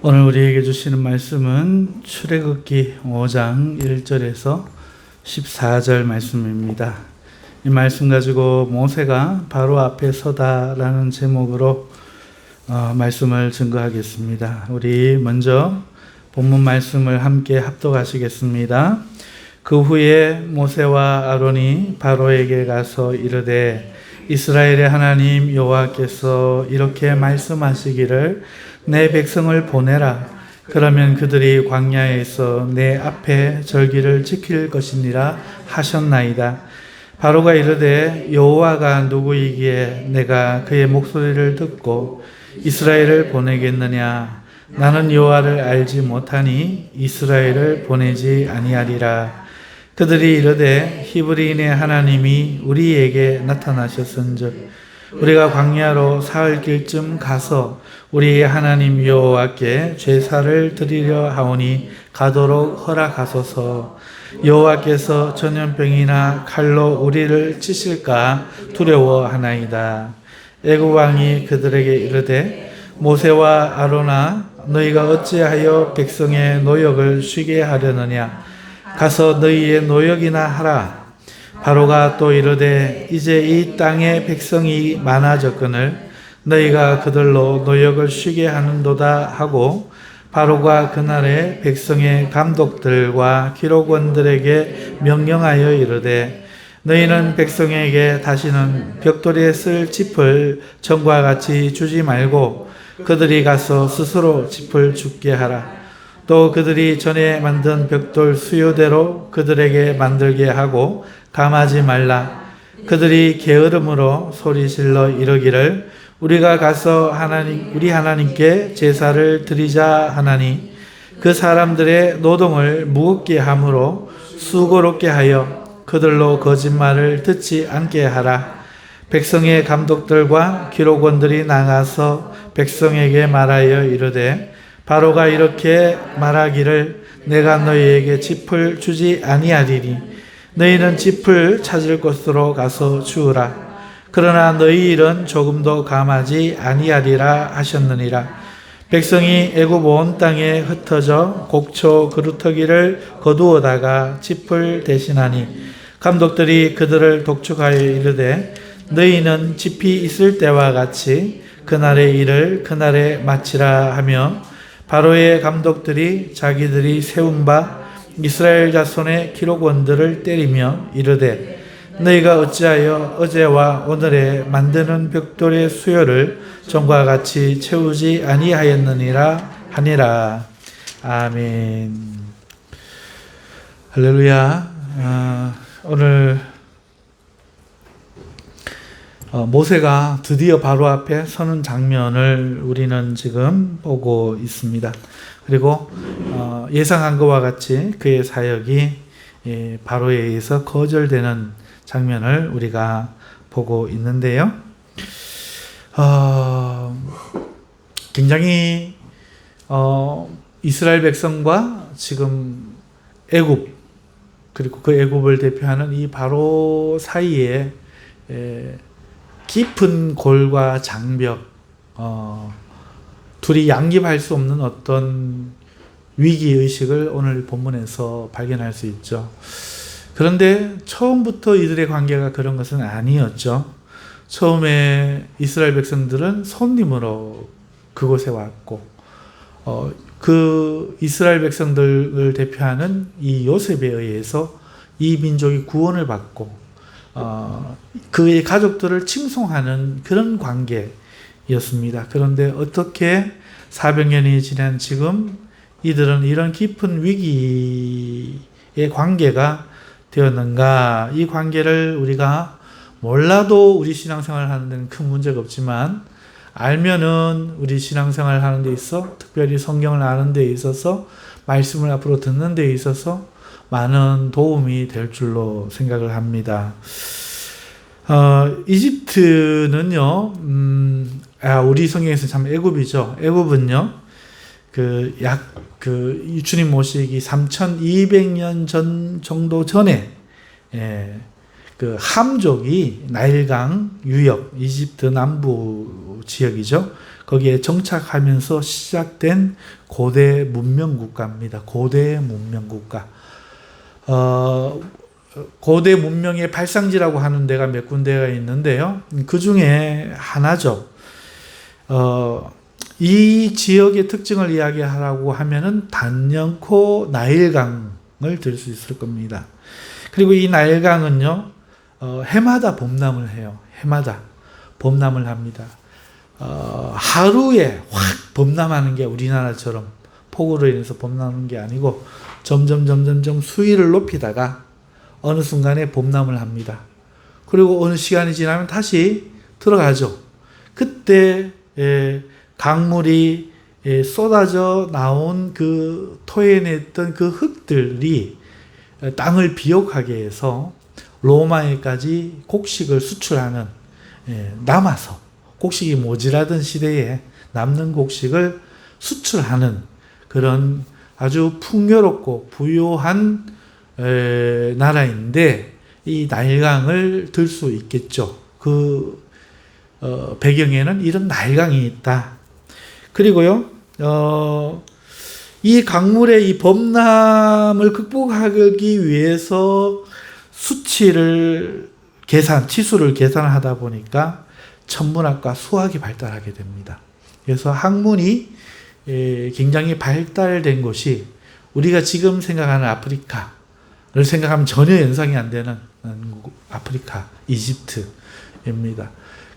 오늘 우리에게 주시는 말씀은 출애굽기 5장 1절에서 14절 말씀입니다. 이 말씀 가지고 모세가 바로 앞에 서다라는 제목으로 말씀을 증거하겠습니다. 우리 먼저 본문 말씀을 함께 합독하시겠습니다. 그 후에 모세와 아론이 바로에게 가서 이르되 이스라엘의 하나님 여호와께서 이렇게 말씀하시기를 내 백성을 보내라. 그러면 그들이 광야에서 내 앞에 절기를 지킬 것이니라 하셨나이다. 바로가 이르되 여호와가 누구이기에 내가 그의 목소리를 듣고 이스라엘을 보내겠느냐. 나는 여호와를 알지 못하니 이스라엘을 보내지 아니하리라. 그들이 이르되 히브리인의 하나님이 우리에게 나타나셨은즉 우리가 광야로 사흘길쯤 가서 우리의 하나님 여호와께 제사를 드리려 하오니 가도록 허락하소서. 여호와께서 전염병이나 칼로 우리를 치실까 두려워하나이다. 애굽 왕이 그들에게 이르되 모세와 아론아 너희가 어찌하여 백성의 노역을 쉬게 하려느냐. 가서 너희의 노역이나 하라. 바로가 또 이르되 이제 이 땅에 백성이 많아졌거늘 너희가 그들로 노역을 쉬게 하는도다 하고 바로가 그날에 백성의 감독들과 기록원들에게 명령하여 이르되 너희는 백성에게 다시는 벽돌에 쓸 짚을 전과 같이 주지 말고 그들이 가서 스스로 짚을 줍게 하라. 또 그들이 전에 만든 벽돌 수요대로 그들에게 만들게 하고 감하지 말라. 그들이 게으름으로 소리질러 이르기를 우리가 가서 우리 하나님께 제사를 드리자 하나니 그 사람들의 노동을 무겁게 함으로 수고롭게 하여 그들로 거짓말을 듣지 않게 하라. 백성의 감독들과 기록원들이 나가서 백성에게 말하여 이르되 바로가 이렇게 말하기를 내가 너희에게 짚을 주지 아니하리니 너희는 짚을 찾을 곳으로 가서 주우라. 그러나 너희 일은 조금도 감하지 아니하리라 하셨느니라. 백성이 애굽 온 땅에 흩어져 곡초 그루터기를 거두어다가 짚을 대신하니 감독들이 그들을 독촉하여 이르되 너희는 짚이 있을 때와 같이 그날의 일을 그날에 마치라 하며 바로의 감독들이 자기들이 세운 바 이스라엘 자손의 기록원들을 때리며 이르되 너희가 어찌하여 어제와 오늘에 만드는 벽돌의 수요를 전과 같이 채우지 아니하였느니라 하니라. 아멘. 할렐루야. 오늘 모세가 드디어 바로 앞에 서는 장면을 우리는 지금 보고 있습니다. 그리고 예상한 것과 같이 그의 사역이 바로에 의해서 거절되는 장면을 우리가 보고 있는데요. 굉장히 이스라엘 백성과 지금 애굽 그리고 그 애굽을 대표하는 이 바로 사이에 깊은 골과 장벽, 둘이 양립할 수 없는 어떤 위기의식을 오늘 본문에서 발견할 수 있죠. 그런데 처음부터 이들의 관계가 그런 것은 아니었죠. 처음에 이스라엘 백성들은 손님으로 그곳에 왔고, 그 이스라엘 백성들을 대표하는 이 요셉에 의해서 이 민족이 구원을 받고, 그의 가족들을 칭송하는 그런 관계였습니다. 그런데 어떻게 400년이 지난 지금 이들은 이런 깊은 위기의 관계가 되었는가? 이 관계를 우리가 몰라도 우리 신앙생활을 하는 데는 큰 문제가 없지만 알면은 우리 신앙생활을 하는 데 있어 특별히 성경을 아는 데 있어서 말씀을 앞으로 듣는 데 있어서 많은 도움이 될 줄로 생각을 합니다. 이집트는요, 우리 성경에서 참 애굽이죠. 애굽은요, 주님 모시기 3200년 전 정도 전에, 그 함족이 나일강 유역, 이집트 남부 지역이죠. 거기에 정착하면서 시작된 고대 문명 국가입니다. 고대 문명 국가. 고대 문명의 발상지라고 하는 데가 몇 군데가 있는데요. 그 중에 하나죠. 이 지역의 특징을 이야기하라고 하면은 단연코 나일강을 들 수 있을 겁니다. 그리고 이 나일강은요, 해마다 범람을 해요. 해마다 범람을 합니다. 하루에 확 범람하는 게 우리나라처럼 폭우로 인해서 범람하는 게 아니고 점점 수위를 높이다가 어느 순간에 범람을 합니다. 그리고 어느 시간이 지나면 다시 들어가죠. 그때 강물이 쏟아져 나온 그 토해냈던 그 흙들이 땅을 비옥하게 해서 로마에까지 곡식을 수출하는, 남아서 곡식이 모자라던 시대에 남는 곡식을 수출하는 그런 아주 풍요롭고 부유한 나라인데 이 나일강을 들 수 있겠죠. 그 배경에는 이런 나일강이 있다. 그리고요, 이 강물의 이 범람을 극복하기 위해서 치수를 계산하다 보니까 천문학과 수학이 발달하게 됩니다. 그래서 학문이 굉장히 발달된 곳이 우리가 지금 생각하는 아프리카를 생각하면 전혀 연상이 안 되는 아프리카, 이집트입니다.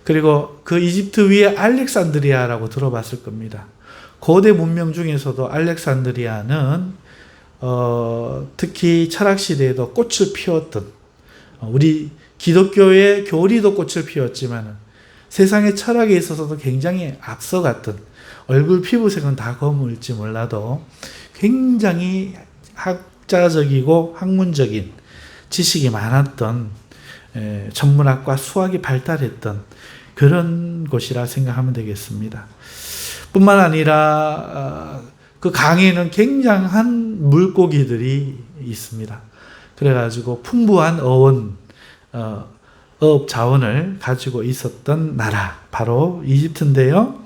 그리고 그 이집트 위에 알렉산드리아라고 들어봤을 겁니다. 고대 문명 중에서도 알렉산드리아는 특히 철학시대에도 꽃을 피웠던, 우리 기독교의 교리도 꽃을 피웠지만 세상의 철학에 있어서도 굉장히 앞서갔던, 얼굴 피부색은 다 검을지 몰라도 굉장히 학자적이고 학문적인 지식이 많았던, 천문학과 수학이 발달했던 그런 곳이라 생각하면 되겠습니다. 뿐만 아니라 그 강에는 굉장한 물고기들이 있습니다. 그래가지고 풍부한 어업 자원을 가지고 있었던 나라, 바로 이집트인데요.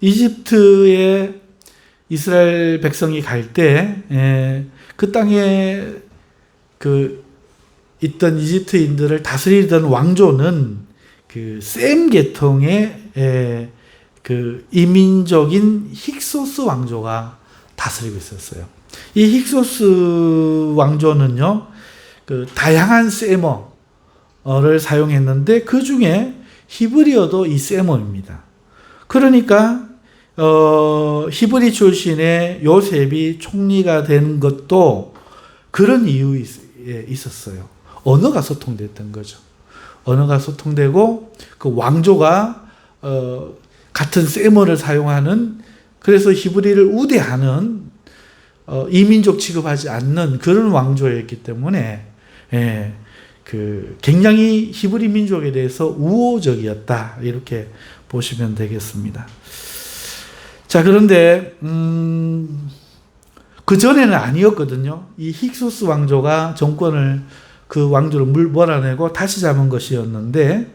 이집트에 이스라엘 백성이 갈 때 그 땅에 있던 이집트인들을 다스리던 왕조는 그 셈 계통의 이민족인 힉소스 왕조가 다스리고 있었어요. 이 힉소스 왕조는요, 다양한 세머를 사용했는데 그 중에 히브리어도 이 세머입니다. 그러니까 히브리 출신의 요셉이 총리가 된 것도 그런 이유에 있었어요. 언어가 소통됐던 거죠. 언어가 소통되고 그 왕조가 같은 세머를 사용하는, 그래서 히브리를 우대하는, 이민족 취급하지 않는 그런 왕조였기 때문에 굉장히 히브리 민족에 대해서 우호적이었다, 이렇게 보시면 되겠습니다. 자, 그런데 그 전에는 아니었거든요. 이 힉소스 왕조가 정권을, 그 왕조를 몰아내고 다시 잡은 것이었는데,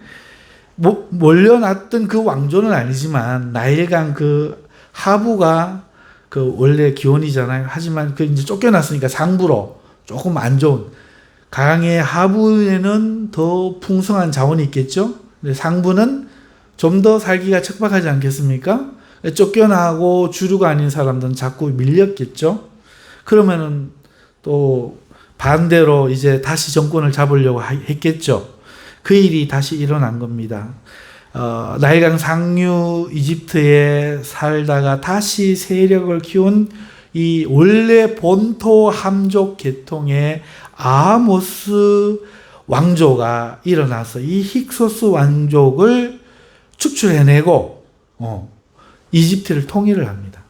몰려났던 그 왕조는 아니지만 나일강 그 하부가 원래 기원이잖아요. 하지만 이제 쫓겨났으니까 상부로 조금 안 좋은, 강의 하부에는 더 풍성한 자원이 있겠죠. 근데 상부는 좀 더 살기가 척박하지 않겠습니까? 쫓겨나고 주류가 아닌 사람들은 자꾸 밀렸겠죠. 그러면은 또 반대로 이제 다시 정권을 잡으려고 했겠죠. 그 일이 다시 일어난 겁니다. 나일강 상류 이집트에 살다가 다시 세력을 키운 이 원래 본토 함족 계통의 아모스 왕조가 일어나서 이 힉소스 왕족을 축출해내고 이집트를 통일을 합니다.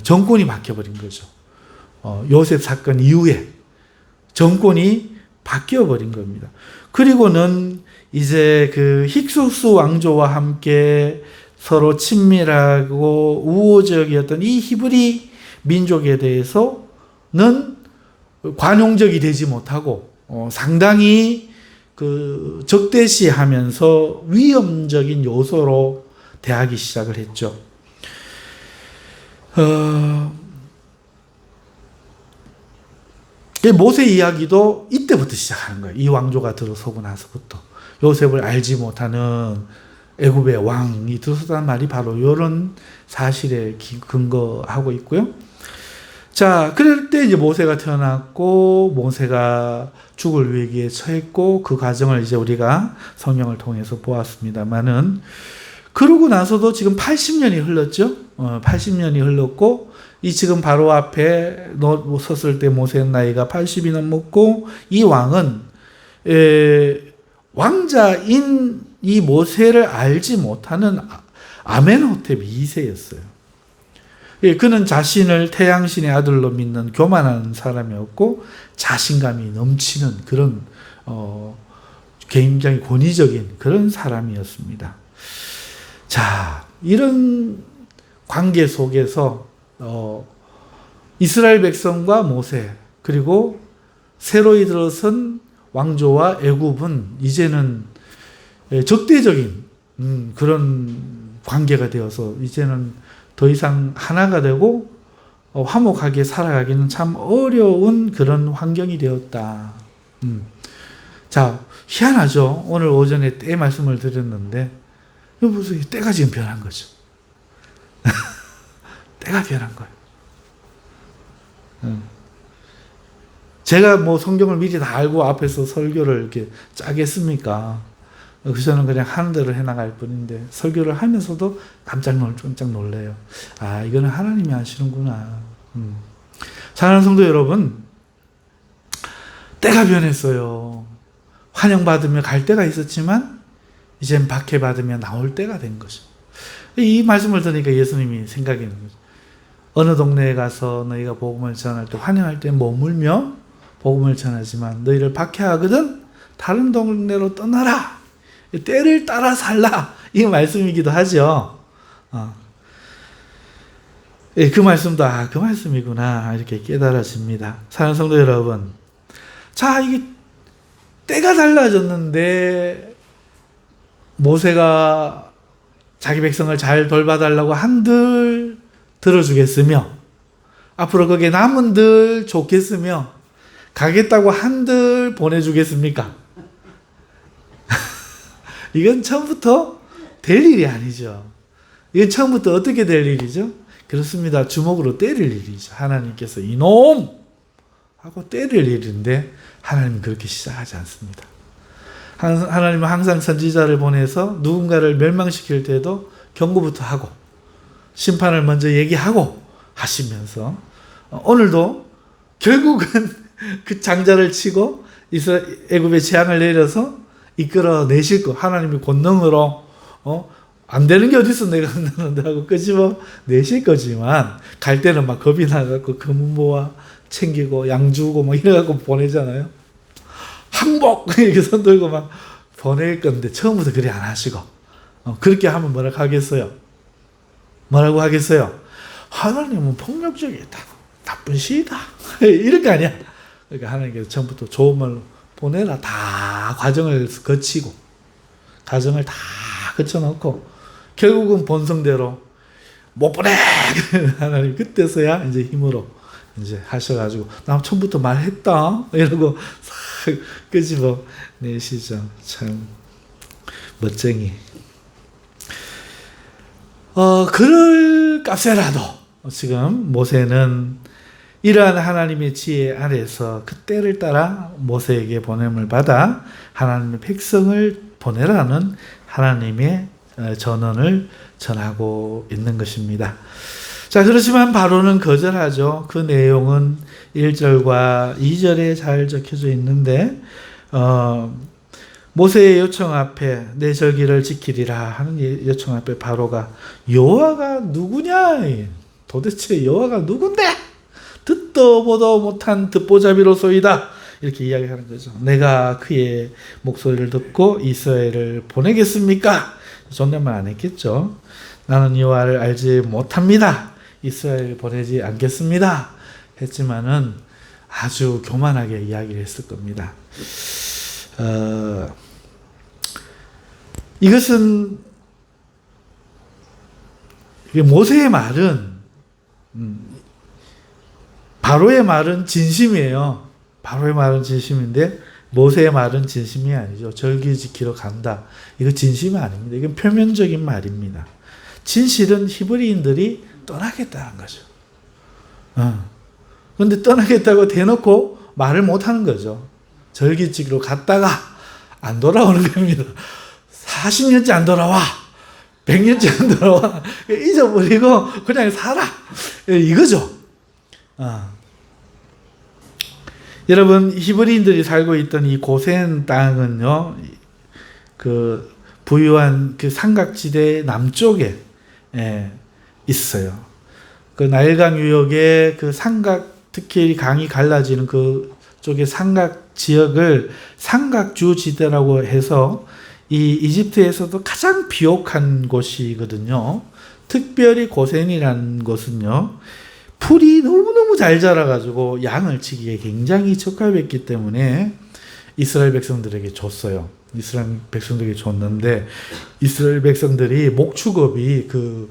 정권이 바뀌어버린 거죠. 요셉 사건 이후에 정권이 바뀌어버린 겁니다. 그리고는 이제 그 힉소스 왕조와 함께 서로 친밀하고 우호적이었던 이 히브리 민족에 대해서는 관용적이 되지 못하고 상당히 적대시하면서 위험적인 요소로 대하기 시작을 했죠. 모세 이야기도 이때부터 시작하는 거예요. 이 왕조가 들어서고 나서부터. 요셉을 알지 못하는 애굽의 왕이 들어서다는 말이 바로 이런 사실에 근거하고 있고요. 자, 그럴 때 이제 모세가 태어났고, 모세가 죽을 위기에 처했고, 그 과정을 이제 우리가 성경을 통해서 보았습니다만은, 그러고 나서도 지금 80년이 흘렀죠? 80년이 흘렀고, 이 지금 바로 앞에 섰을 때 모세의 나이가 80이 넘었고, 이 왕은, 왕자인 이 모세를 알지 못하는 아멘호텝 2세였어요. 그는 자신을 태양신의 아들로 믿는 교만한 사람이었고, 자신감이 넘치는 그런, 굉장히 권위적인 그런 사람이었습니다. 자, 이런 관계 속에서, 이스라엘 백성과 모세, 그리고 새로이 들어선 왕조와 애굽은 이제는 적대적인 그런 관계가 되어서 이제는 더 이상 하나가 되고 화목하게 살아가기는 참 어려운 그런 환경이 되었다. 자, 희한하죠. 오늘 오전에 때 말씀을 드렸는데 무슨 때가 지금 변한 거죠. 때가 변한 거예요. 제가 뭐 성경을 미리 다 알고 앞에서 설교를 이렇게 짜겠습니까? 저는 그냥 하는 대로 해나갈 뿐인데, 설교를 하면서도 깜짝 놀래요. 아, 이거는 하나님이 하시는구나. 사랑하는 성도 여러분, 때가 변했어요. 환영받으며 갈 때가 있었지만, 이젠 박해받으며 나올 때가 된 거죠. 이 말씀을 들으니까 예수님이 생각이 나는 거죠. 어느 동네에 가서 너희가 복음을 전할 때 환영할 때 머물며 복음을 전하지만 너희를 박해하거든 다른 동네로 떠나라. 때를 따라 살라. 이 말씀이기도 하죠. 그 말씀도 그 말씀이구나 이렇게 깨달아집니다. 사랑하는 성도 여러분, 자, 이게 때가 달라졌는데 모세가 자기 백성을 잘 돌봐달라고 한들 들어주겠으며, 앞으로 거기에 남은들 좋겠으며, 가겠다고 한들 보내주겠습니까? 이건 처음부터 될 일이 아니죠. 이건 처음부터 어떻게 될 일이죠? 그렇습니다. 주먹으로 때릴 일이죠. 하나님께서 이놈! 하고 때릴 일인데 하나님은 그렇게 시작하지 않습니다. 하나님은 항상 선지자를 보내서 누군가를 멸망시킬 때도 경고부터 하고 심판을 먼저 얘기하고 하시면서 오늘도 결국은 그 장자를 치고 애굽에 재앙을 내려서 이끌어내실 거, 하나님이 권능으로 안 되는 게 어딨어 내가 한다는데 하고 끄집어 내실 거지만, 갈 때는 막 겁이 나갖고 금은 모아 챙기고 양 주고 막 이래갖고 보내잖아요. 항복 이렇게 손 들고 막 보낼 건데 처음부터 그래 안 하시고 그렇게 하면 뭐라고 하겠어요? 뭐라고 하겠어요? 하나님은 폭력적이다, 나쁜 시이다 이럴 거 아니야. 그러니까 하나님께서 처음부터 좋은 말로 보내라. 다 과정을 거치고 과정을 다 거쳐놓고 결국은 본성대로 못 보내. 하나님 그때서야 이제 힘으로 이제 하셔가지고 나 처음부터 말했다 이러고 싹 끄집어 내시죠. 참 멋쟁이. 그럴 값에라도 지금 모세는 이러한 하나님의 지혜 아래서 그 때를 따라 모세에게 보냄을 받아 하나님의 백성을 보내라는 하나님의 전언을 전하고 있는 것입니다. 자, 그렇지만 바로는 거절하죠. 그 내용은 1절과 2절에 잘 적혀져 있는데 모세의 요청 앞에 내 절기를 지키리라 하는 요청 앞에 바로가 여호와가 누구냐? 도대체 여호와가 누군데? 듣도 보도 못한 듣보잡이로소이다. 이렇게 이야기하는 거죠. 내가 그의 목소리를 듣고 이스라엘을 보내겠습니까? 존댓말 안 했겠죠. 나는 여호와를 알지 못합니다. 이스라엘을 보내지 않겠습니다. 했지만은 아주 교만하게 이야기를 했을 겁니다. 이것은 모세의 말은 바로의 말은 진심이에요. 바로의 말은 진심인데 모세의 말은 진심이 아니죠. 절기 지키러 간다. 이거 진심이 아닙니다. 이건 표면적인 말입니다. 진실은 히브리인들이 떠나겠다는 거죠. 그런데 떠나겠다고 대놓고 말을 못하는 거죠. 절기 지키러 갔다가 안 돌아오는 겁니다. 40년째 안 돌아와. 100년째 안 돌아와. 잊어버리고 그냥 살아. 이거죠. 여러분, 히브리인들이 살고 있던 이 고센 땅은요, 그 부유한 그 삼각지대 남쪽에 있어요. 그 나일강 유역의 그 삼각, 특히 강이 갈라지는 그 쪽의 삼각 지역을 삼각주 지대라고 해서 이 이집트에서도 가장 비옥한 곳이거든요. 특별히 고센이라는 곳은요, 풀이 너무너무 잘 자라가지고 양을 치기에 굉장히 적합했기 때문에 이스라엘 백성들에게 줬어요. 이스라엘 백성들에게 줬는데 이스라엘 백성들이 목축업이 그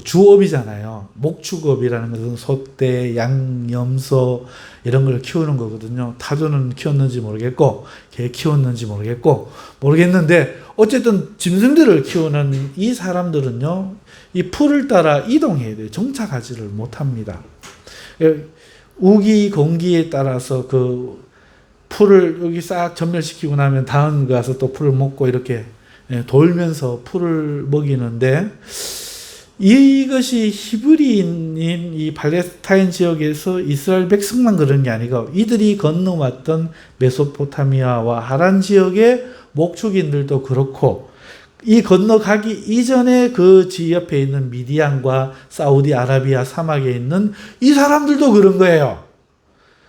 주업이잖아요. 목축업이라는 것은 소떼, 양, 염소 이런 걸 키우는 거거든요. 타조는 키웠는지 모르겠고 개 키웠는지 모르겠는데 어쨌든 짐승들을 키우는 이 사람들은요, 이 풀을 따라 이동해야 돼요. 정착하지를 못합니다. 우기, 건기에 따라서 그 풀을 여기 싹 전멸시키고 나면 다음 가서 또 풀을 먹고 이렇게 돌면서 풀을 먹이는데, 이것이 히브리인인 이 팔레스타인 지역에서 이스라엘 백성만 그런 게 아니고 이들이 건너왔던 메소포타미아와 하란 지역의 목축인들도 그렇고, 이 건너가기 이전에 그 지 옆에 있는 미디안과 사우디아라비아 사막에 있는 이 사람들도 그런 거예요.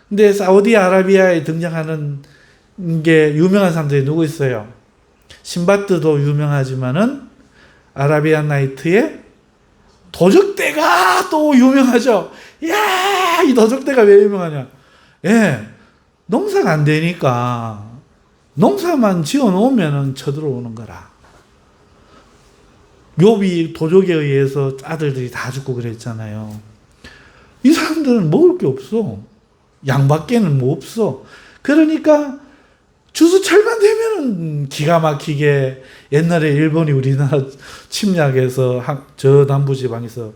근데 사우디아라비아에 등장하는 게 유명한 사람들이 누구 있어요? 신바트도 유명하지만은 아라비안 나이트의 도적대가 또 유명하죠. 이야, 이 도적대가 왜 유명하냐? 농사가 안 되니까 농사만 지어 놓으면 쳐들어오는 거라. 욥이 도적에 의해서 아들들이 다 죽고 그랬잖아요. 이 사람들은 먹을 게 없어. 양밖에는 뭐 없어. 그러니까 주수철만 되면은 기가 막히게, 옛날에 일본이 우리나라 침략해서 저 남부지방에서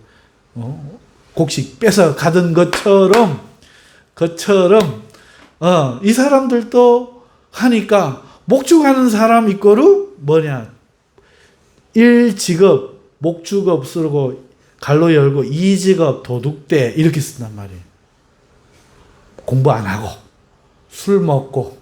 곡식 뺏어 가던 것처럼 이 사람들도 하니까 목축하는 사람 이거로 뭐냐, 1직업 목축업 쓰고 갈로 열고 2직업 도둑대 이렇게 쓴단 말이에요. 공부 안 하고 술 먹고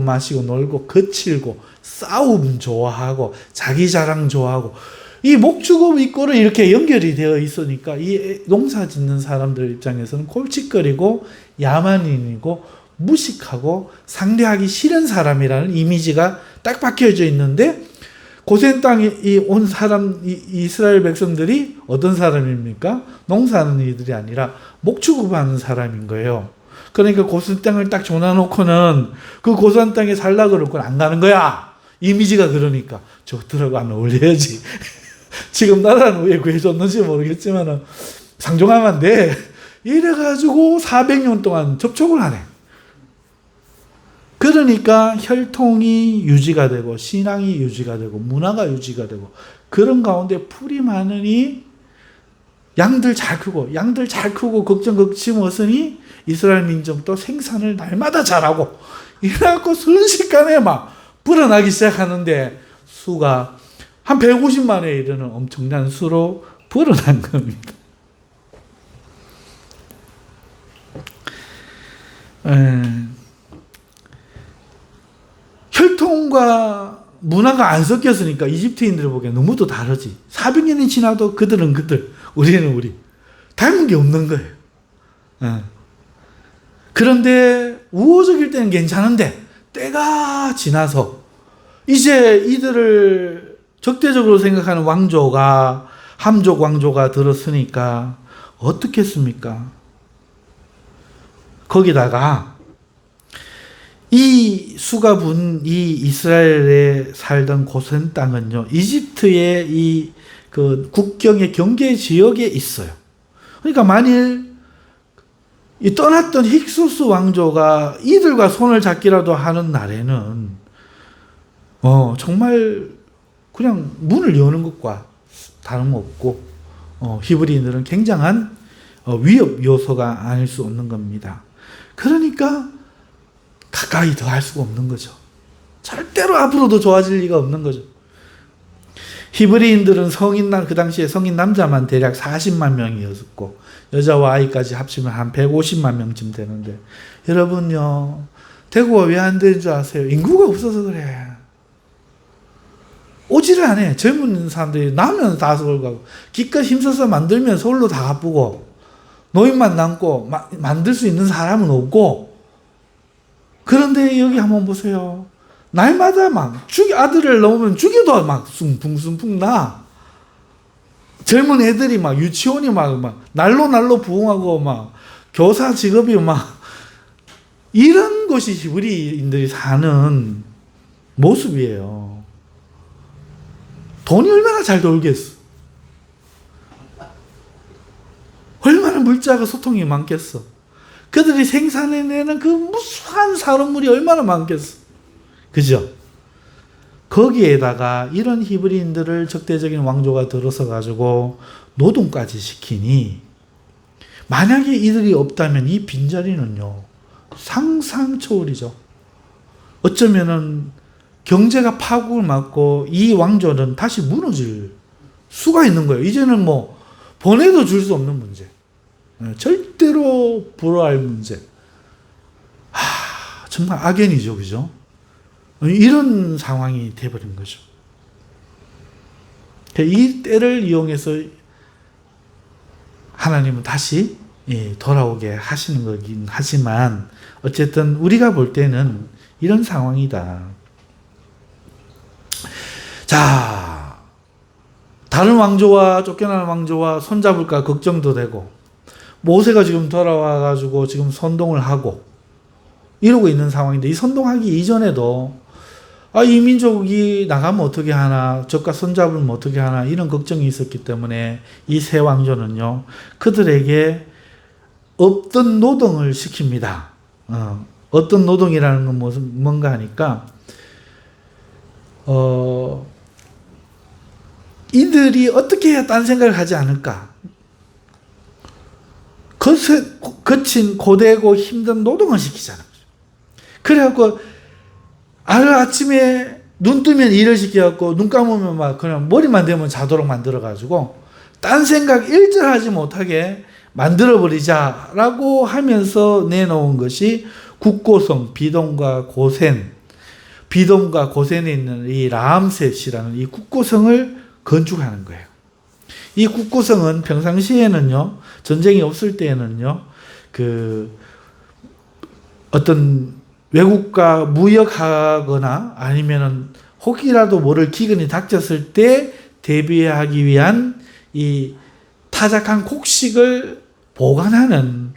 마시고 놀고 거칠고 싸움 좋아하고 자기 자랑 좋아하고, 이 목축업 이거로 이렇게 연결이 되어 있으니까 이 농사 짓는 사람들 입장에서는 골칫거리고 야만인이고 무식하고 상대하기 싫은 사람이라는 이미지가 딱 박혀져 있는데, 고센 땅에 온 사람, 이스라엘 백성들이 어떤 사람입니까? 농사하는 이들이 아니라 목축업하는 사람인 거예요. 그러니까 고센 땅을 딱 줘놔놓고는 그 고센 땅에 살라 그러고 안 가는 거야. 이미지가 그러니까 저들하고 안 어울려야지. 지금 나라는 왜 구해줬는지 모르겠지만 상종하면 안 돼. 이래가지고 400년 동안 접촉을 하네. 그러니까 혈통이 유지가 되고 신앙이 유지가 되고 문화가 유지가 되고, 그런 가운데 풀이 많으니 양들 잘 크고 걱정 걱심없으니 이스라엘 민족도 생산을 날마다 잘하고, 이래갖고 순식간에 막 불어나기 시작하는데 수가 한 150만에 이르는 엄청난 수로 불어난 겁니다. 혈통과 문화가 안 섞였으니까 이집트인들 보기엔 너무도 다르지. 400년이 지나도 그들은 그들, 우리는 우리. 닮은 게 없는 거예요. 그런데 우호적일 때는 괜찮은데 때가 지나서 이제 이들을 적대적으로 생각하는 왕조가, 함족 왕조가 들었으니까 어떻겠습니까? 거기다가 이 수가 분 이 이스라엘에 살던 고센 땅은요, 이집트의 이 그 국경의 경계 지역에 있어요. 그러니까 만일 이 떠났던 힉소스 왕조가 이들과 손을 잡기라도 하는 날에는 정말 그냥 문을 여는 것과 다름없고 히브리인들은 굉장한 위협 요소가 아닐 수 없는 겁니다. 그러니까 가까이 더 할 수가 없는 거죠. 절대로 앞으로도 좋아질 리가 없는 거죠. 히브리인들은 그 당시에 성인 남자만 대략 40만 명이었고 여자와 아이까지 합치면 한 150만 명쯤 되는데, 여러분요, 대구가 왜 안 되는 줄 아세요? 인구가 없어서 그래. 오지를 않아. 젊은 사람들이 나면 다 서울 가고, 기껏 힘써서 만들면 서울로 다 가쁘고, 노인만 남고 만들 수 있는 사람은 없고. 그런데 여기 한번 보세요. 날마다 막 아들을 넣으면 죽여도 막 숭풍숭풍 나. 젊은 애들이 막 유치원이 막 날로 부흥하고 막 교사 직업이 막 이런 것이 히브리인들이 사는 모습이에요. 돈이 얼마나 잘 돌겠어. 얼마나 물자가 소통이 많겠어. 그들이 생산해내는 그 무수한 산업물이 얼마나 많겠어. 그죠? 거기에다가 이런 히브리인들을 적대적인 왕조가 들어서 가지고 노동까지 시키니, 만약에 이들이 없다면 이 빈자리는요, 상상 초월이죠. 어쩌면은 경제가 파국을 맞고 이 왕조는 다시 무너질 수가 있는 거예요. 이제는 뭐 보내도 줄 수 없는 문제. 절대로 불허할 문제. 정말 악연이죠. 그죠? 이런 상황이 돼버린 거죠. 이 때를 이용해서 하나님은 다시 돌아오게 하시는 거긴 하지만, 어쨌든 우리가 볼 때는 이런 상황이다. 자, 다른 왕조와 쫓겨나는 왕조와 손잡을까 걱정도 되고, 모세가 지금 돌아와가지고 지금 선동을 하고 이러고 있는 상황인데, 이 선동하기 이전에도 이 민족이 나가면 어떻게 하나, 적과 손잡으면 어떻게 하나, 이런 걱정이 있었기 때문에 이 새 왕조는요, 그들에게 없던 노동을 시킵니다. 어떤 노동이라는 건 뭔가 하니까, 이들이 어떻게 해야 딴 생각을 하지 않을까? 거친 고되고 힘든 노동을 시키잖아요. 그래갖고 아침에 눈 뜨면 일을 시켜갖고 눈 감으면 막 그냥 머리만 대면 자도록 만들어가지고 딴 생각 일절 하지 못하게 만들어버리자라고 하면서 내놓은 것이 국고성, 비돔과 고센, 비돔과 고센에 있는 이 라암셋이라는 이 국고성을 건축하는 거예요. 이 국고성은 평상시에는요, 전쟁이 없을 때에는요, 어떤 외국과 무역하거나 아니면은 혹이라도 모를 기근이 닥쳤을 때 대비하기 위한 이 타작한 곡식을 보관하는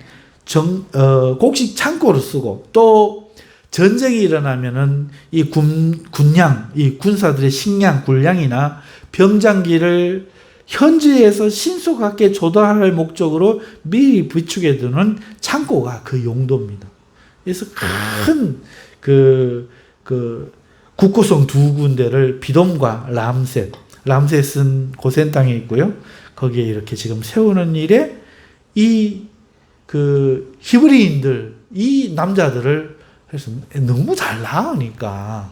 곡식 창고로 쓰고, 또 전쟁이 일어나면은 이 군량, 이 군사들의 식량, 군량이나 병장기를 현지에서 신속하게 조달할 목적으로 미리 비축해 두는 창고가 그 용도입니다. 그래서 큰 국고성 두 군데를 비돔과 람셋은 고센 땅에 있고요. 거기에 이렇게 지금 세우는 일에 이 히브리인들, 이 남자들을 해서 너무 잘 나으니까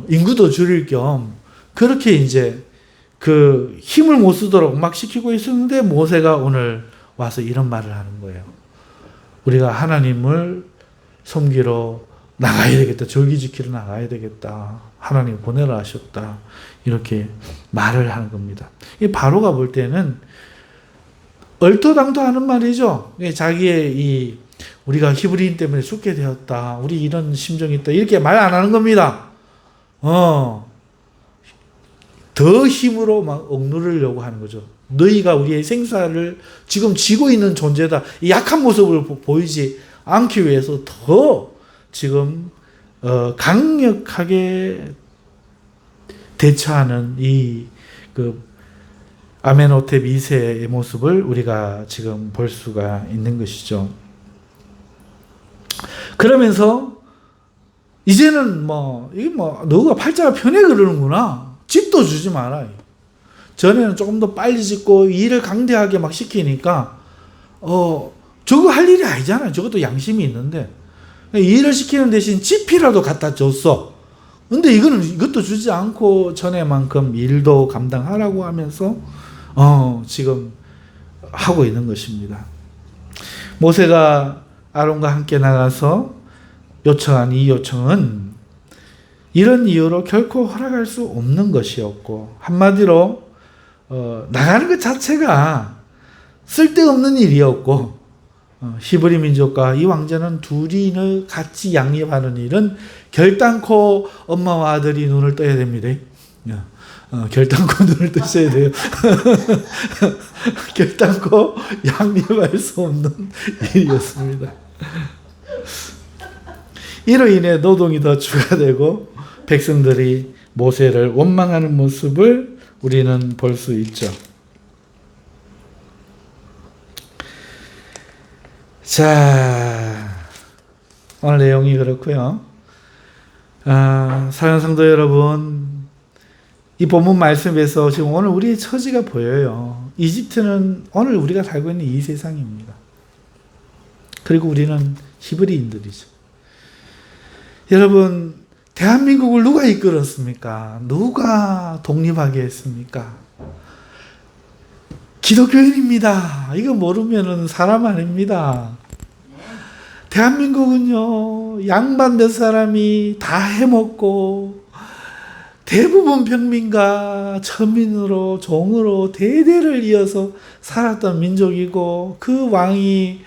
인구도 줄일 겸 그렇게 이제 힘을 못 쓰도록 막 시키고 있었는데, 모세가 오늘 와서 이런 말을 하는 거예요. 우리가 하나님을 섬기러 나가야 되겠다. 절기 지키러 나가야 되겠다. 하나님 보내라 하셨다. 이렇게 말을 하는 겁니다. 이 바로가 볼 때는 얼토당토하는 말이죠. 자기의 우리가 히브리인 때문에 죽게 되었다. 우리 이런 심정이 있다. 이렇게 말 안 하는 겁니다. 더 힘으로 막 억누르려고 하는 거죠. 너희가 우리의 생사를 지금 지고 있는 존재다. 이 약한 모습을 보이지 않기 위해서 더 지금 강력하게 대처하는 그 아멘호텝 2세의 모습을 우리가 지금 볼 수가 있는 것이죠. 그러면서 이제는 너가 팔자가 편해 그러는구나. 집도 주지 말아요. 전에는 조금 더 빨리 짓고 일을 강대하게 막 시키니까 저거 할 일이 아니잖아요. 저것도 양심이 있는데 일을 시키는 대신 집이라도 갖다 줬어. 근데 이것도 주지 않고 전에만큼 일도 감당하라고 하면서 지금 하고 있는 것입니다. 모세가 아론과 함께 나가서 요청한 이 요청은 이런 이유로 결코 허락할 수 없는 것이었고, 한마디로 나가는 것 자체가 쓸데없는 일이었고, 히브리 민족과 이 왕자는 둘이 같이 양립하는 일은 결단코 엄마와 아들이 눈을 떠야 됩니다. 결단코 눈을 뜨셔야 돼요. 결단코 양립할 수 없는 일이었습니다. 이로 인해 노동이 더 추가되고 백성들이 모세를 원망하는 모습을 우리는 볼 수 있죠. 자, 오늘 내용이 그렇고요. 사랑하는 성도 여러분, 이 본문 말씀에서 지금 오늘 우리의 처지가 보여요. 이집트는 오늘 우리가 살고 있는 이 세상입니다. 그리고 우리는 히브리인들이죠. 여러분, 대한민국을 누가 이끌었습니까? 누가 독립하게 했습니까? 기독교인입니다. 이거 모르면은 사람 아닙니다. 대한민국은요, 양반 몇 사람이 다 해먹고 대부분 평민과 천민으로 종으로 대대를 이어서 살았던 민족이고, 그 왕이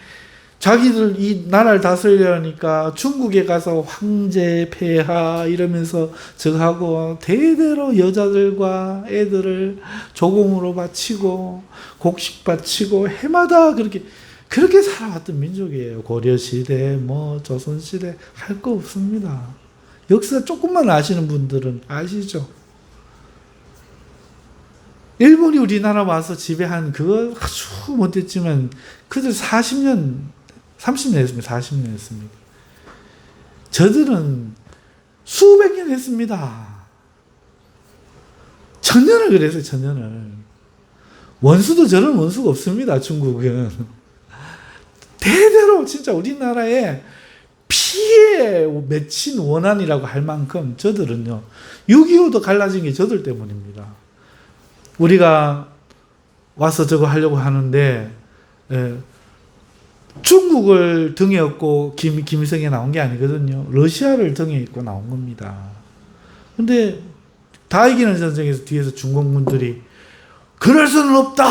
자기들 이 나라를 다스리려니까 중국에 가서 황제 폐하 이러면서 저하고 대대로 여자들과 애들을 조공으로 바치고 곡식 바치고 해마다 그렇게 살아왔던 민족이에요. 고려시대 조선시대 할 거 없습니다. 역사 조금만 아시는 분들은 아시죠? 일본이 우리나라 와서 지배한 그거 아주 못했지만 그들 40년 30년 했습니다. 40년 했습니다. 저들은 수백 년 했습니다. 천년을 그랬어요. 천년을. 원수도 저런 원수가 없습니다. 중국은. 대대로 진짜 우리나라에 피에 맺힌 원한이라고 할 만큼 저들은요. 6.25도 갈라진 게 저들 때문입니다. 우리가 와서 저거 하려고 하는데 중국을 등에 업고 김일성이 나온 게 아니거든요. 러시아를 등에 업고 나온 겁니다. 근데 다 이기는 전쟁에서 뒤에서 중공군들이 그럴 수는 없다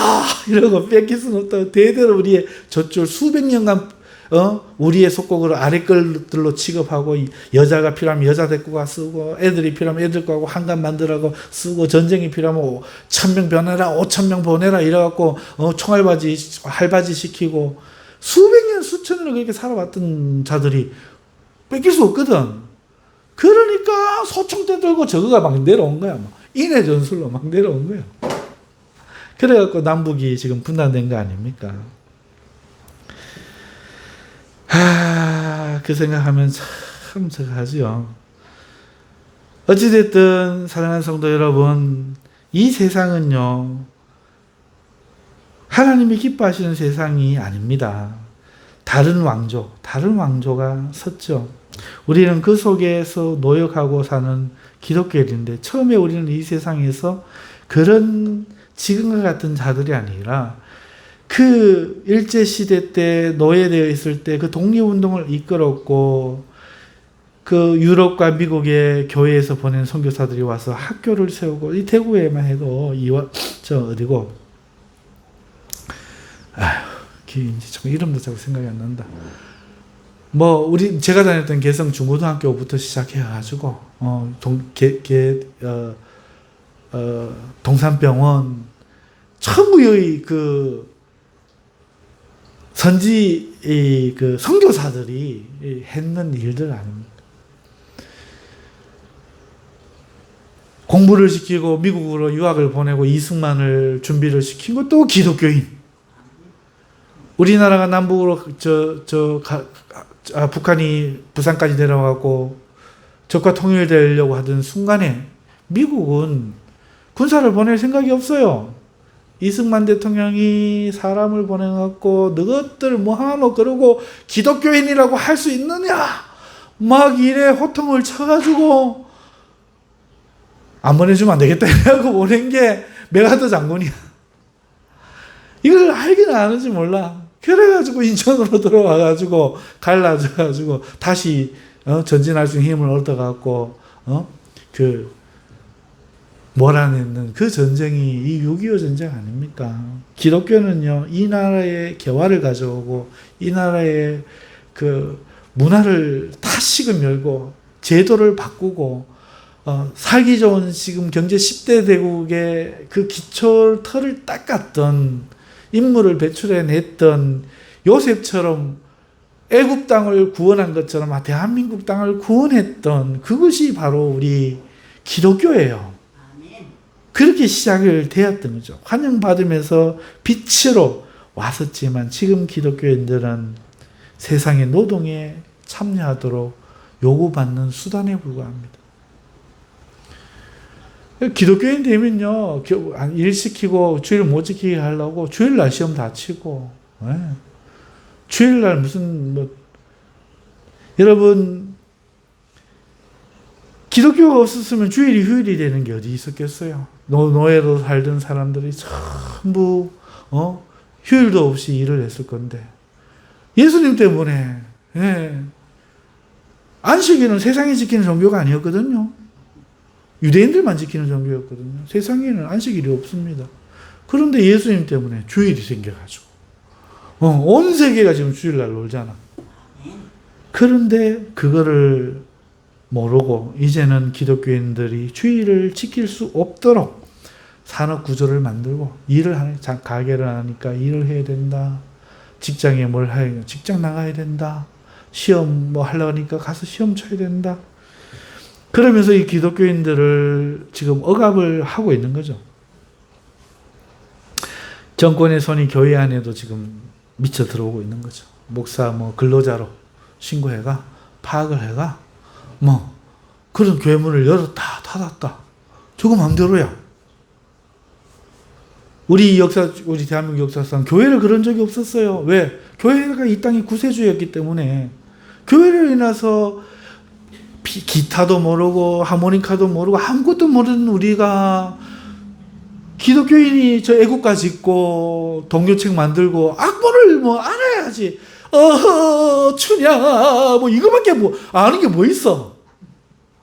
이러고 뺏길 수는 없다. 대대로 우리의 젖줄 수백 년간 우리의 속국으로 아래 걸들로 취급하고, 여자가 필요하면 여자 데리고 가 쓰고, 애들이 필요하면 애들 거하고 한간 만들라고 쓰고, 전쟁이 필요하면 1,000명 보내라 5,000명 보내라 이래갖고 할바지 시키고 수백 년 수천 년을 그렇게 살아왔던 자들이 뺏길 수 없거든. 그러니까 소총대 들고 저거가 막 내려온 거야. 인해 전술로 막 내려온 거야. 그래갖고 남북이 지금 분단된 거 아닙니까? 그 생각하면 참 저하죠. 어찌됐든 사랑하는 성도 여러분, 이 세상은요, 하나님이 기뻐하시는 세상이 아닙니다. 다른 왕조가 섰죠. 우리는 그 속에서 노역하고 사는 기독교인인데, 처음에 우리는 이 세상에서 그런 지금과 같은 자들이 아니라 그 일제시대 때 노예되어 있을 때 그 독립운동을 이끌었고, 그 유럽과 미국의 교회에서 보낸 선교사들이 와서 학교를 세우고, 이 대구에만 해도 참 이름도 자꾸 생각이 안 난다. 제가 다녔던 개성 중고등학교부터 시작해가지고, 동산병원, 천구의 그 선교사들이 했는 일들 아닙니까? 공부를 시키고 미국으로 유학을 보내고 이승만을 준비를 시킨 것도 기독교인. 우리나라가 남북으로 북한이 부산까지 내려가고 적과 통일되려고 하던 순간에 미국은 군사를 보낼 생각이 없어요. 이승만 대통령이 사람을 보내갖고 너것들 뭐하노 그러고 기독교인이라고 할 수 있느냐 막 이래 호통을 쳐가지고 안 보내주면 안 되겠다 이러고 보낸 게 메가더 장군이야. 이걸 알기는 아는지 몰라. 그래가지고 인천으로 들어와가지고 갈라져가지고 다시 전진할 수 있는 힘을 얻어갖고 몰아내는 그 전쟁이 이 6.25 전쟁 아닙니까? 기독교는요 이 나라의 개화를 가져오고 이 나라의 그 문화를 다시금 열고 제도를 바꾸고 살기 좋은 지금 경제 10대 대국의 그 기초 틀을 닦았던 인물을 배출해냈던 요셉처럼 애굽 땅을 구원한 것처럼 대한민국 땅을 구원했던 그것이 바로 우리 기독교예요. 그렇게 시작을 되었던 거죠. 환영받으면서 빛으로 왔었지만 지금 기독교인들은 세상의 노동에 참여하도록 요구받는 수단에 불과합니다. 기독교인 되면요, 일 시키고 주일 못 지키게 하려고 주일날 시험 다 치고, 주일날 무슨, 여러분, 기독교가 없었으면 주일이 휴일이 되는 게 어디 있었겠어요? 노예로 살던 사람들이 전부, 휴일도 없이 일을 했을 건데, 예수님 때문에, 안식일은 세상이 지키는 종교가 아니었거든요. 유대인들만 지키는 종교였거든요. 세상에는 안식일이 없습니다. 그런데 예수님 때문에 주일이 생겨가지고 온 세계가 지금 주일날 놀잖아. 그런데 그거를 모르고 이제는 기독교인들이 주일을 지킬 수 없도록 산업 구조를 만들고 가게를 하니까 일을 해야 된다. 직장에 뭘 해야 직장 나가야 된다. 시험 뭐 하려고 하니까 가서 시험 쳐야 된다. 그러면서 이 기독교인들을 지금 억압을 하고 있는 거죠. 정권의 손이 교회 안에도 지금 미쳐 들어오고 있는 거죠. 목사 근로자로 신고해가 파악을 해가 그런 교회 문을 열었다 닫았다. 저거 마음대로야. 우리 대한민국 역사상 교회를 그런 적이 없었어요. 왜? 교회가 이 땅의 구세주였기 때문에 교회를 인해서 기타도 모르고 하모니카도 모르고 아무것도 모르는 우리가 기독교인이 저 애국가 짓고 동료책 만들고 악보를 알아야지. 춘향 이거밖에 아는 게 뭐 있어?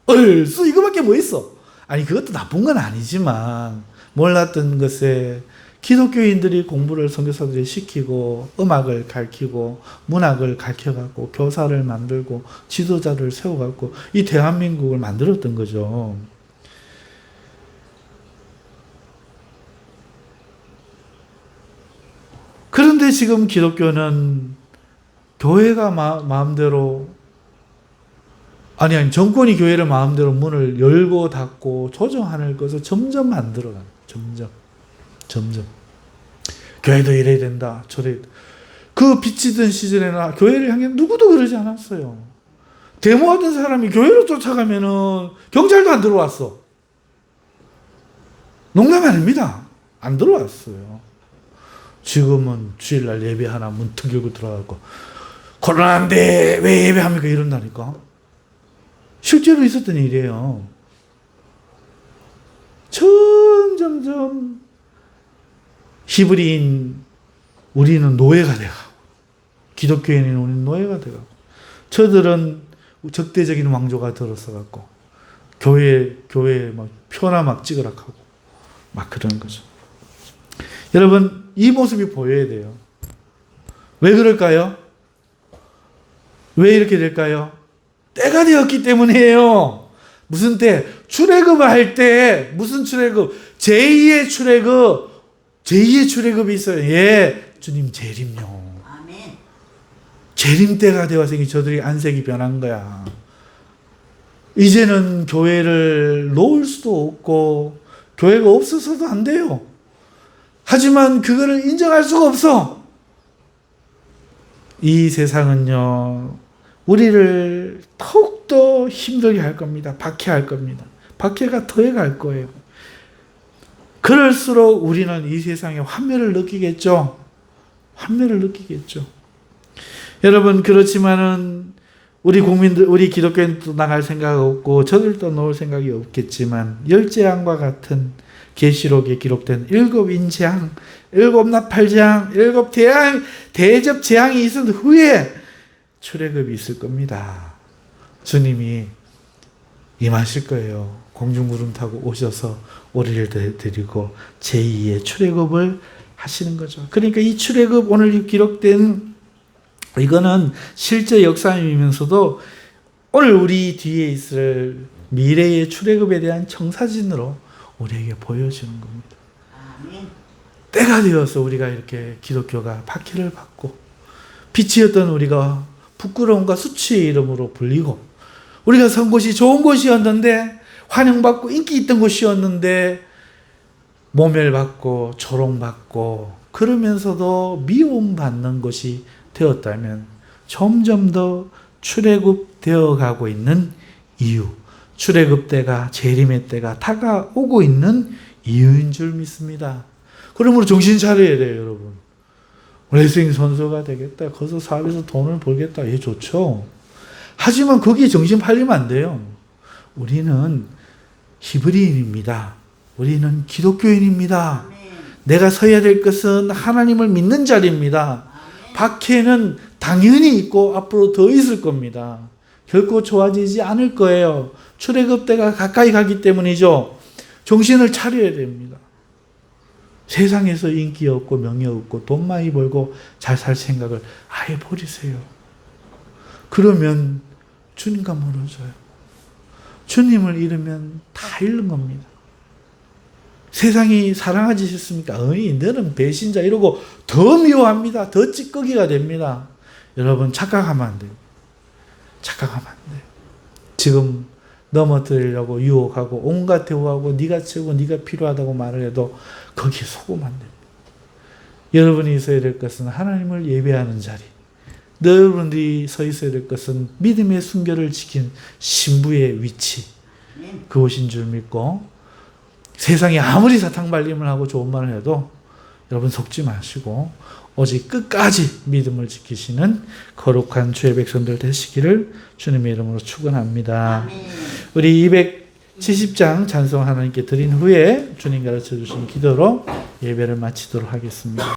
얼쑤 이거밖에 뭐 있어? 아니 그것도 나쁜 건 아니지만 몰랐던 것에 기독교인들이 공부를 선교사들이 시키고 음악을 가르치고 문학을 가르쳐갖고 교사를 만들고 지도자를 세워갖고 이 대한민국을 만들었던 거죠. 그런데 지금 기독교는 교회가 마음대로 정권이 교회를 마음대로 문을 열고 닫고 조정하는 것을 점점 만들어가는 점점 교회도 이래야 된다 저래. 그 비치던 시절에는 교회를 향해 누구도 그러지 않았어요. 데모하던 사람이 교회로 쫓아가면은 경찰도 안 들어왔어. 농담 아닙니다. 안 들어왔어요. 지금은 주일날 예배 하나 문턱 열고 들어가고 코로나인데 왜 예배합니까 이런다니까. 실제로 있었던 일이에요. 점점점 히브리인 우리는 노예가 돼가고 기독교인인 우리는 노예가 돼가고 저들은 적대적인 왕조가 들어서갖고 교회에 막 표나 막 찍으라 하고 막 그런 거죠. 여러분 이 모습이 보여야 돼요. 왜 그럴까요? 왜 이렇게 될까요? 때가 되었기 때문이에요. 무슨 때? 출애굽을 할 때 무슨 출애굽? 제2의 출애굽이 있어요. 예, 주님 재림요. 아멘. 재림 때가 되어서 저들이 안색이 변한 거야. 이제는 교회를 놓을 수도 없고 교회가 없어서도 안 돼요. 하지만 그거를 인정할 수가 없어. 이 세상은요, 우리를 더욱더 힘들게 할 겁니다. 박해할 겁니다. 박해가 더해갈 거예요. 그럴수록 우리는 이 세상에 환멸을 느끼겠죠. 환멸을 느끼겠죠. 여러분, 그렇지만은 우리 국민들, 우리 기독교인도 나갈 생각 없고 저들도 놓을 생각이 없겠지만 열재앙과 같은 계시록에 기록된 7 재앙, 7 나팔재앙, 7 대접 재앙이 있은 후에 출애굽이 있을 겁니다. 주님이 임하실 거예요. 공중구름 타고 오셔서 우리를 데리고 제2의 출애굽을 하시는 거죠. 그러니까 이 출애굽, 오늘 기록된 이거는 실제 역사이면서도 오늘 우리 뒤에 있을 미래의 출애굽에 대한 청사진으로 우리에게 보여주는 겁니다. 때가 되어서 우리가 이렇게 기독교가 박해를 받고 빛이었던 우리가 부끄러움과 수치의 이름으로 불리고 우리가 선 곳이 좋은 곳이었는데 환영받고 인기 있던 곳이었는데 모멸받고 조롱받고 그러면서도 미움받는 것이 되었다면 점점 더 출애굽되어 가고 있는 이유, 출애굽 때가, 재림의 때가 다가오고 있는 이유인 줄 믿습니다. 그러므로 정신 차려야 돼요, 여러분. 레슬링 선수가 되겠다, 거기서 사업에서 돈을 벌겠다, 예, 좋죠. 하지만 거기에 정신 팔리면 안 돼요. 우리는 히브리인입니다. 우리는 기독교인입니다. 내가 서야 될 것은 하나님을 믿는 자리입니다. 박해는 당연히 있고 앞으로 더 있을 겁니다. 결코 좋아지지 않을 거예요. 출애굽 때가 가까이 가기 때문이죠. 정신을 차려야 됩니다. 세상에서 인기 없고 명예 없고 돈 많이 벌고 잘 살 생각을 아예 버리세요. 그러면 주님과 멀어져요. 주님을 잃으면 다 잃는 겁니다. 세상이 사랑하지 싶습니까? 어이, 너는 배신자 이러고 더 미워합니다. 더 찌꺼기가 됩니다. 여러분, 착각하면 안 돼요. 착각하면 안 돼요. 지금 넘어뜨리려고 유혹하고 온갖 대우하고 네가 최고, 네가 필요하다고 말을 해도 거기에 속으면 안 됩니다. 여러분이 있어야 될 것은 하나님을 예배하는 자리. 여러분들이 서 있어야 될 것은 믿음의 순결을 지킨 신부의 위치. 그것인 줄 믿고 세상이 아무리 사탕발림을 하고 좋은 말을 해도 여러분 속지 마시고 오직 끝까지 믿음을 지키시는 거룩한 주의 백성들 되시기를 주님의 이름으로 축원합니다. 우리 270장 찬송 하나님께 드린 후에 주님 가르쳐 주신 기도로 예배를 마치도록 하겠습니다.